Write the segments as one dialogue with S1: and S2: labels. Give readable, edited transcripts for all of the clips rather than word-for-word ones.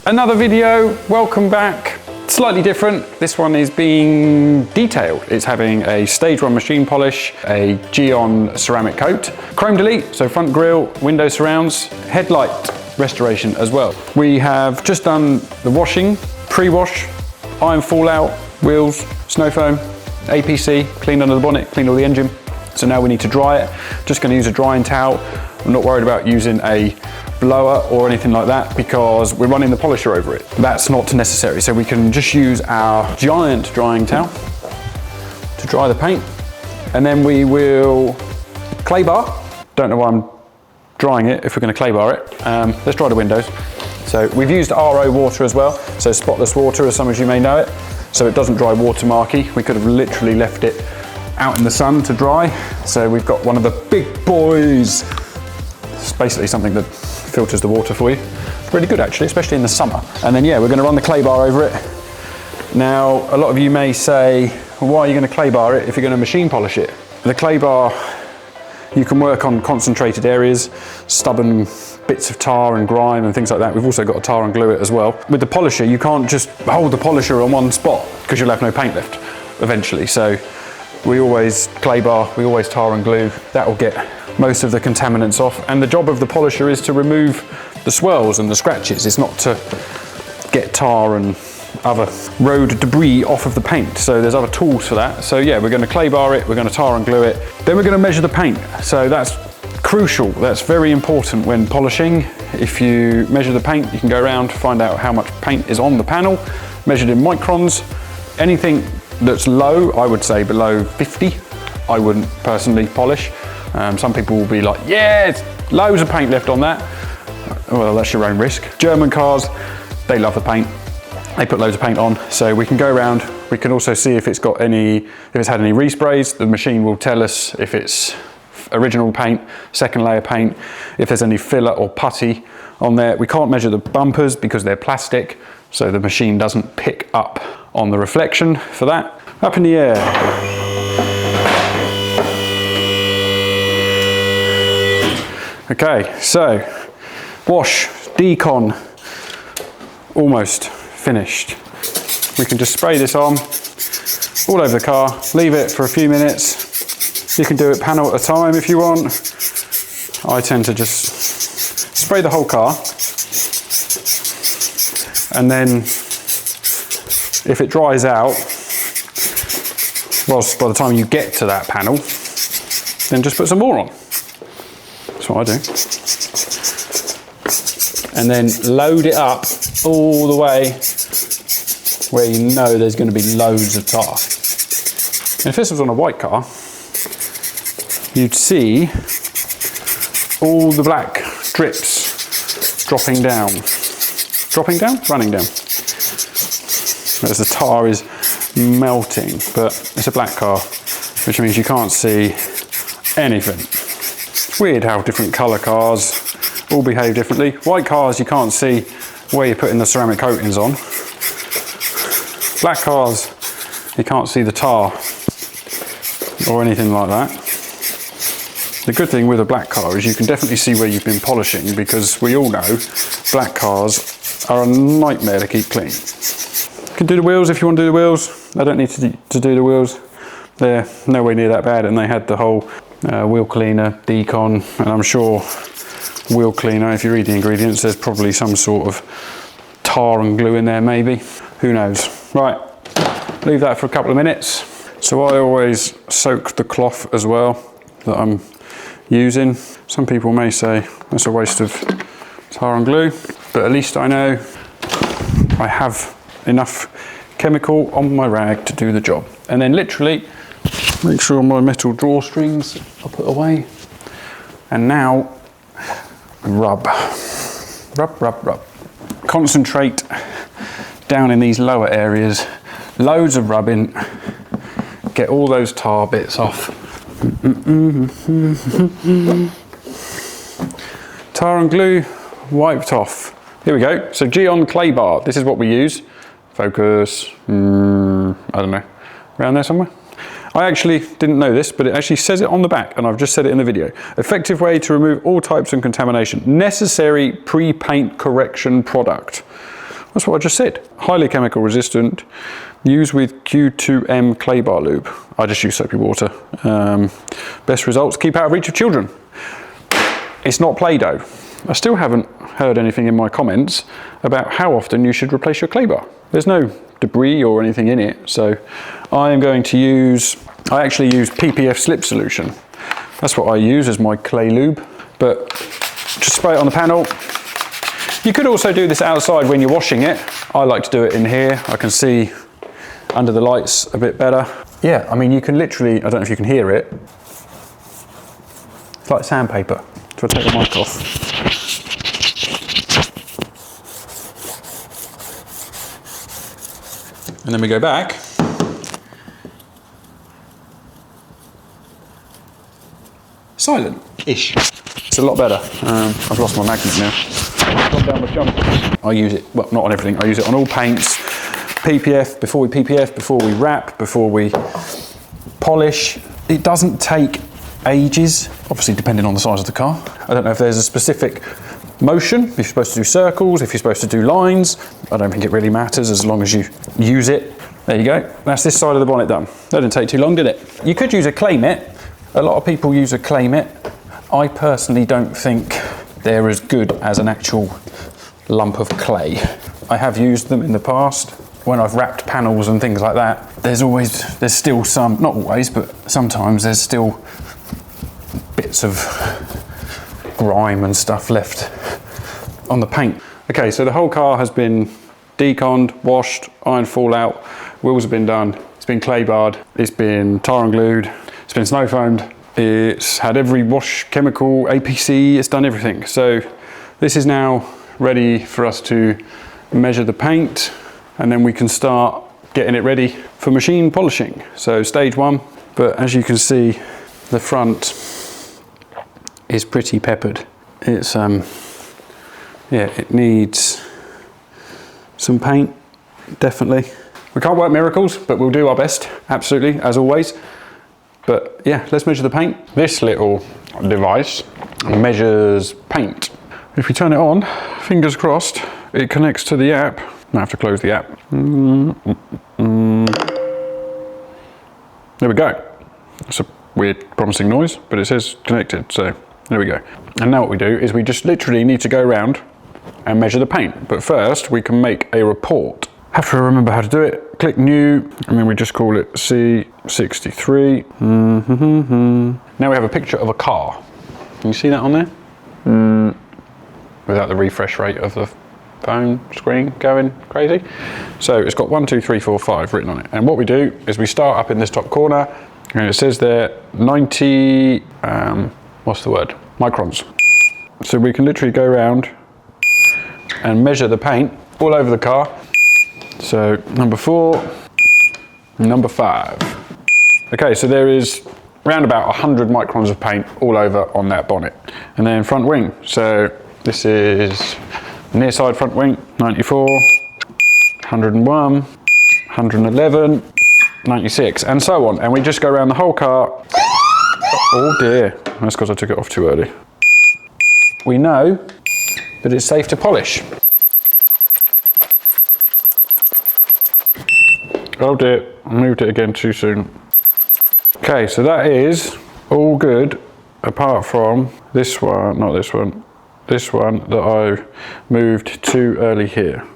S1: Another video, welcome back. Slightly different. This one is being detailed. It's having a stage 1 machine polish, a Geon ceramic coat, chrome delete, so front grille, window surrounds, headlight restoration as well. We have just done the washing, pre-wash, iron fallout, wheels, snow foam, APC, cleaned under the bonnet, cleaned all the engine. So now we need to dry it. Just going to use a drying towel. I'm not worried about using a blower or anything like that because we're running the polisher over it. That's not necessary. So we can just use our giant drying towel to dry the paint. And then we will clay bar. Don't know why I'm drying it if we're going to clay bar it. Let's dry the windows. So we've used RO water as well. So spotless water, as some of you may know it. So it doesn't dry watermarky. We could have literally left it out in the sun to dry. So we've got one of the big boys. It's basically something that filters the water for you. Really good actually, especially in the summer. And then yeah, we're gonna run the clay bar over it. Now, a lot of you may say, well, why are you gonna clay bar it if you're gonna machine polish it? The clay bar, you can work on concentrated areas, stubborn bits of tar and grime and things like that. We've also got to tar and glue it as well. With the polisher, you can't just hold the polisher on one spot because you'll have no paint left eventually. So we always clay bar, we always tar and glue. That will get most of the contaminants off. And the job of the polisher is to remove the swirls and the scratches. It's not to get tar and other road debris off of the paint. So there's other tools for that. So yeah, we're going to clay bar it, we're going to tar and glue it. Then we're going to measure the paint. So that's crucial. That's very important when polishing. If you measure the paint, you can go around, find out how much paint is on the panel, measured in microns. Anything that's low, I would say below 50, I wouldn't personally polish. Some people will be like, yeah, it's loads of paint left on that. Well, that's your own risk. German cars, they love the paint. They put loads of paint on, so we can go around. We can also see if it's got any, if it's had any resprays. The machine will tell us if it's original paint, second layer paint, if there's any filler or putty on there. We can't measure the bumpers because they're plastic, so the machine doesn't pick up on the reflection for that. Up in the air. Okay, so wash, decon, almost finished. We can just spray this on all over the car, leave it for a few minutes. You can do it panel at a time if you want. I tend to just spray the whole car, and then if it dries out, well, by the time you get to that panel, then just put some more on. That's what I do. And then load it up all the way where you know there's going to be loads of tar. And if this was on a white car, you'd see all the black drips dropping down. Dropping down? Running down. As the tar is melting, but it's a black car, which means you can't see anything. Weird how different colour cars all behave differently. White cars, you can't see where you're putting the ceramic coatings on. Black cars, you can't see the tar or anything like that. The good thing with a black car is you can definitely see where you've been polishing, because we all know black cars are a nightmare to keep clean. You can do the wheels if you want to do the wheels. I don't need to do the wheels. They're nowhere near that bad, and they had the whole wheel cleaner, decon, and I'm sure wheel cleaner, if you read the ingredients, there's probably some sort of tar and glue in there maybe. Who knows? Right, leave that for a couple of minutes. So I always soak the cloth as well that I'm using. Some people may say that's a waste of tar and glue, but at least I know I have enough chemical on my rag to do the job. And then literally make sure my metal drawstrings are put away. And now rub, rub, rub, rub. Concentrate down in these lower areas, loads of rubbing, get all those tar bits off. Tar and glue wiped off. Here we go. So Geon clay bar, this is what we use. Focus, I don't know, around there somewhere. I actually didn't know this, but it actually says it on the back, and I've just said it in the video. Effective way to remove all types of contamination. Necessary pre-paint correction product. That's what I just said. Highly chemical resistant. Use with Q2M clay bar lube. I just use soapy water. Best results, keep out of reach of children. It's not Play-Doh. I still haven't heard anything in my comments about how often you should replace your clay bar. There's no debris or anything in it, so I am going to use, I actually use PPF slip solution. That's what I use as my clay lube, but just spray it on the panel. You could also do this outside when you're washing it. I like to do it in here. I can see under the lights a bit better. Yeah, I mean, you can literally, I don't know if you can hear it. It's like sandpaper. So I take the mic off. And then we go back. Silent-ish. It's a lot better. I've lost my magnet now. Gone down the jump. I use it, well, not on everything. I use it on all paints. PPF, before we wrap, before we polish. It doesn't take ages, obviously depending on the size of the car. I don't know if there's a specific motion, if you're supposed to do circles, if you're supposed to do lines. I don't think it really matters as long as you use it. There you go. That's this side of the bonnet done. That didn't take too long, did it? You could use a clay mitt. A lot of people use a clay mitt. I personally don't think they're as good as an actual lump of clay. I have used them in the past when I've wrapped panels and things like that. There's still some, not always, but sometimes there's still bits of grime and stuff left on the paint. Okay, so the whole car has been deconned, washed, iron fallout, wheels have been done, it's been clay barred, it's been tar and glued, it's been snow foamed, it's had every wash chemical, APC, it's done everything. So this is now ready for us to measure the paint, and then we can start getting it ready for machine polishing. So stage one, but as you can see, the front is pretty peppered. It's, yeah, it needs some paint, definitely. We can't work miracles, but we'll do our best, absolutely, as always. But yeah, let's measure the paint. This little device measures paint. If we turn it on, fingers crossed, it connects to the app. I have to close the app. There we go. It's a weird, promising noise, but it says connected, so there we go. And now what we do is we just literally need to go around and measure the paint. But first, we can make a report. Have to remember how to do it. Click new, and then we just call it C63. Now we have a picture of a car. Can you see that on there? Without the refresh rate of the phone screen going crazy. So it's got 1, 2, 3, 4, 5 written on it. And what we do is we start up in this top corner, and it says there 90, what's the word? Microns. So we can literally go around and measure the paint all over the car. So number 4, number 5. Okay, so there is around about 100 microns of paint all over on that bonnet. And then front wing. So this is near side front wing, 94, 101, 111, 96, and so on. And we just go around the whole car. Oh dear, that's because I took it off too early. We know that it's safe to polish. Oh dear, I moved it again too soon. Okay, so that is all good, apart from this one, not this one, this one that I moved too early here.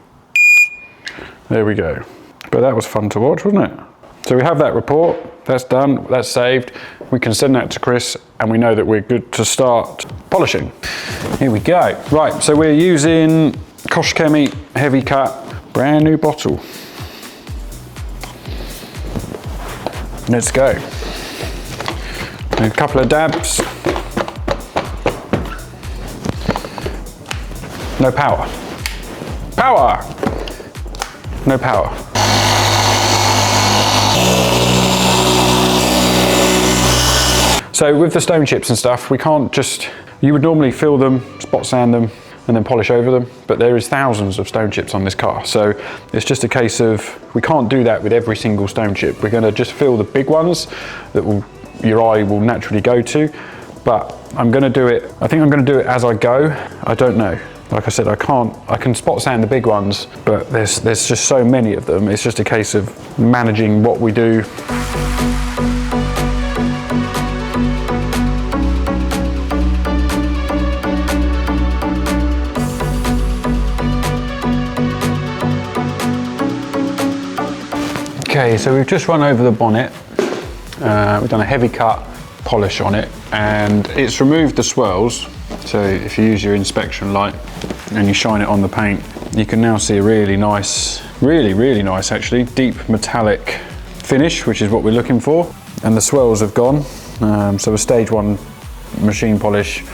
S1: There we go. But that was fun to watch, wasn't it? So we have that report, that's done, that's saved. We can send that to Chris, and we know that we're good to start polishing. Here we go. Right, so we're using Kosh Chemi Heavy Cut, brand new bottle. Let's go. A couple of dabs. No power. Power! No power. So with the stone chips and stuff, we can't just, you would normally fill them, spot sand them, and then polish over them, but there is thousands of stone chips on this car. So it's just a case of, we can't do that with every single stone chip. We're gonna just fill the big ones that your eye will naturally go to, but I'm gonna do it, I think I'm gonna do it as I go. I don't know. Like I said, I can spot sand the big ones, but there's just so many of them. It's just a case of managing what we do. Okay, so we've just run over the bonnet. We've done a heavy cut polish on it, and it's removed the swirls. So if you use your inspection light and you shine it on the paint, you can now see a really nice, really nice actually, deep metallic finish, which is what we're looking for. And the swirls have gone. So a stage 1 machine polish,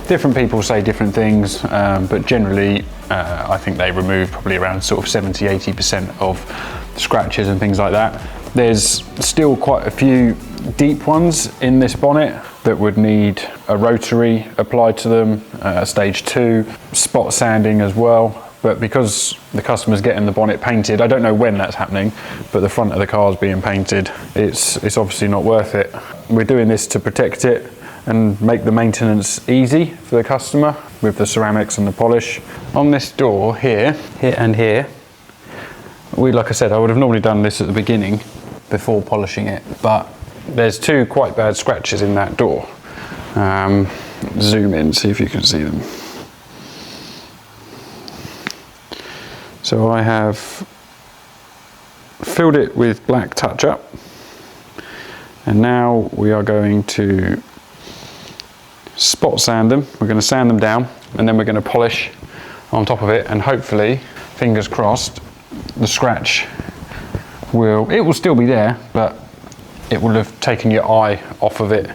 S1: different people say different things, but generally I think they remove probably around sort of 70–80% of scratches and things like that. There's still quite a few deep ones in this bonnet that would need a rotary applied to them, stage 2, spot sanding as well. But because the customer's getting the bonnet painted, I don't know when that's happening, but the front of the car's being painted, it's obviously not worth it. We're doing this to protect it and make the maintenance easy for the customer with the ceramics and the polish. On this door here and here, like I said, I would have normally done this at the beginning before polishing it, but there's 2 quite bad scratches in that door. Zoom in, see if you can see them. So I have filled it with black touch-up, and now we are going to spot sand them. We're going to sand them down, and then we're going to polish on top of it, and hopefully, fingers crossed, the scratch will still be there, but it will have taken your eye off of it.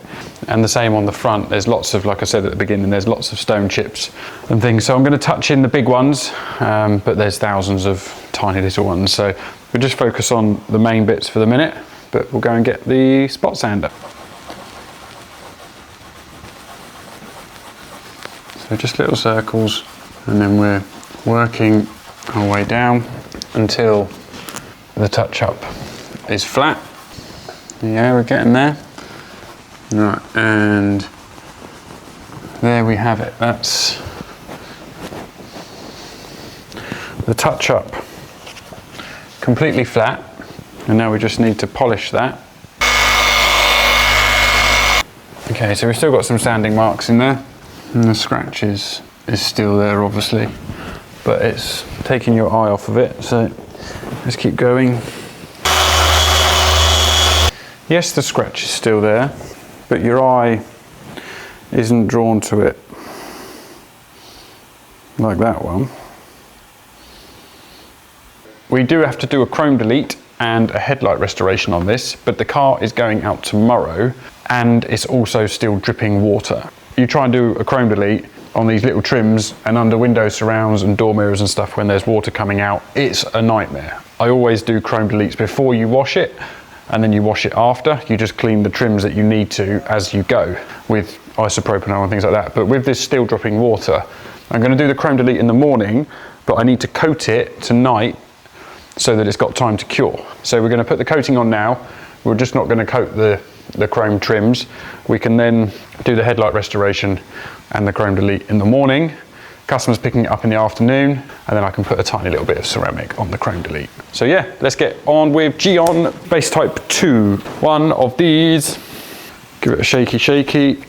S1: And the same on the front. There's lots of, like I said at the beginning, there's lots of stone chips and things. So I'm going to touch in the big ones, but there's thousands of tiny little ones. So we'll just focus on the main bits for the minute, but we'll go and get the spot sander. So just little circles, and then we're working our way down until the touch-up is flat. Yeah, we're getting there. Right, and there we have it. That's the touch-up completely flat, and now we just need to polish that. Okay, so we've still got some sanding marks in there, and the scratch is still there obviously, but it's taking your eye off of it, so let's keep going. Yes, the scratch is still there, but your eye isn't drawn to it like that one. We do have to do a chrome delete and a headlight restoration on this, but the car is going out tomorrow and it's also still dripping water. You try and do a chrome delete on these little trims and under window surrounds and door mirrors and stuff when there's water coming out, it's a nightmare. I always do chrome deletes before you wash it, and then you wash it after. You just clean the trims that you need to as you go with isopropanol and things like that. But with this still dropping water, I'm going to do the chrome delete in the morning, but I need to coat it tonight so that it's got time to cure. So we're going to put the coating on now. We're just not going to coat the chrome trims. We can then do the headlight restoration and the chrome delete in the morning. Customer's picking it up in the afternoon, and then I can put a tiny little bit of ceramic on the chrome delete. So yeah, let's get on with Geon Base Type 2. One of these. Give it a shaky.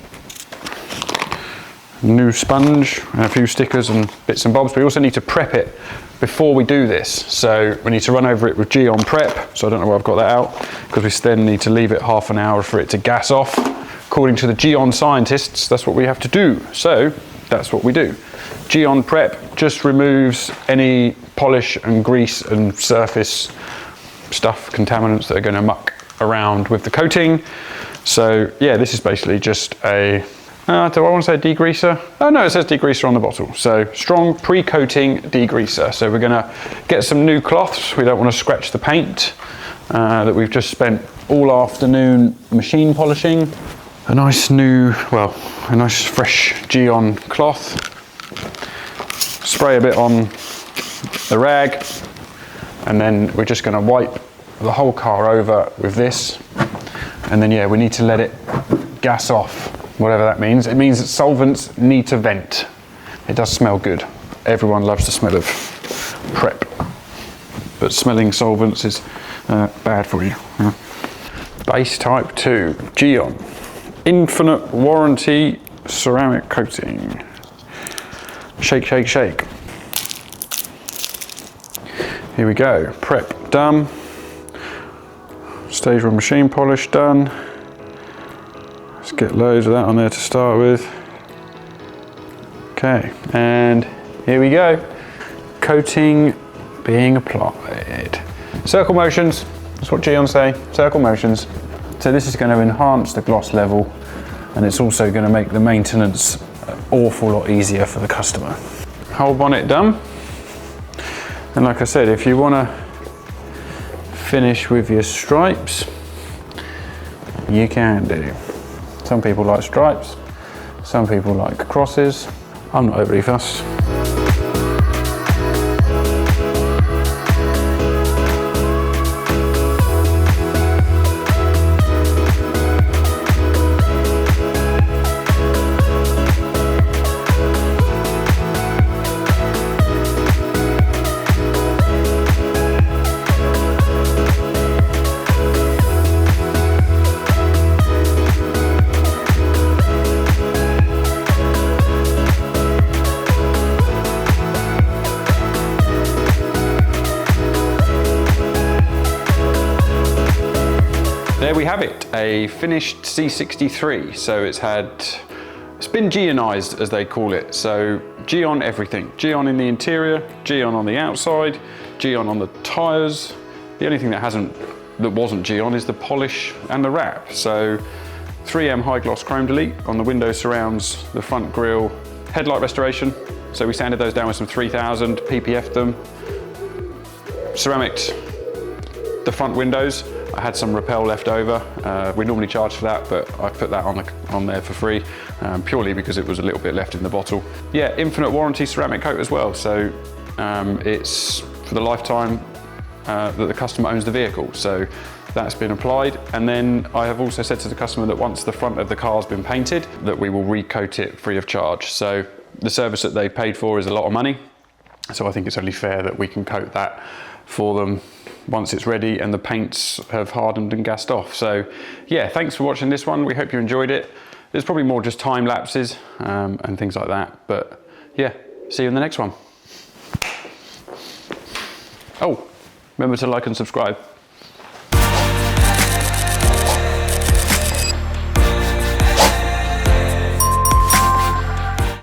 S1: New sponge and a few stickers and bits and bobs. We also need to prep it before we do this. So we need to run over it with Geon Prep. So I don't know why I've got that out, because we then need to leave it half an hour for it to gas off. According to the Geon scientists, that's what we have to do. So that's what we do. Geon Prep just removes any polish and grease and surface stuff, contaminants that are going to muck around with the coating. So yeah, this is basically just a, do I want to say degreaser? Oh no, it says degreaser on the bottle. So strong pre-coating degreaser. So we're going to get some new cloths. We don't want to scratch the paint that we've just spent all afternoon machine polishing. A nice fresh Geon cloth. Spray a bit on the rag, and then we're just going to wipe the whole car over with this, and then yeah, we need to let it gas off, whatever that means. It means that solvents need to vent. It does smell good. everyone loves the smell of prep, but smelling solvents is bad for you. Base type 2, Geon, infinite warranty ceramic coating. Shake, shake, shake. Here we go, prep done. Stage 1 machine polish done. Let's get loads of that on there to start with. Okay, and here we go. Coating being applied. Circle motions, that's what Geon say, circle motions. So this is going to enhance the gloss level, and it's also going to make the maintenance an awful lot easier for the customer. Whole bonnet done. And like I said, if you want to finish with your stripes, you can do. Some people like stripes, some people like crosses. I'm not overly fussed. There we have it, a finished C63. So it's been Geonized, as they call it. So Geon everything. Geon in the interior, Geon on the outside, Geon on the tyres. The only thing that wasn't Geon is the polish and the wrap. So 3M high gloss chrome delete on the window surrounds, the front grille, headlight restoration. So we sanded those down with some 3000, PPF'd them, ceramiced the front windows. I had some Repel left over. We normally charge for that, but I put that on there for free, purely because it was a little bit left in the bottle. Yeah, infinite warranty ceramic coat as well. So it's for the lifetime that the customer owns the vehicle. So that's been applied. And then I have also said to the customer that once the front of the car's been painted, that we will recoat it free of charge. So the service that they paid for is a lot of money. So I think it's only fair that we can coat that for them once it's ready and the paints have hardened and gassed off. So yeah, thanks for watching this one. We hope you enjoyed it. There's probably more just time lapses and things like that. But yeah, see you in the next one. Oh, remember to like and subscribe.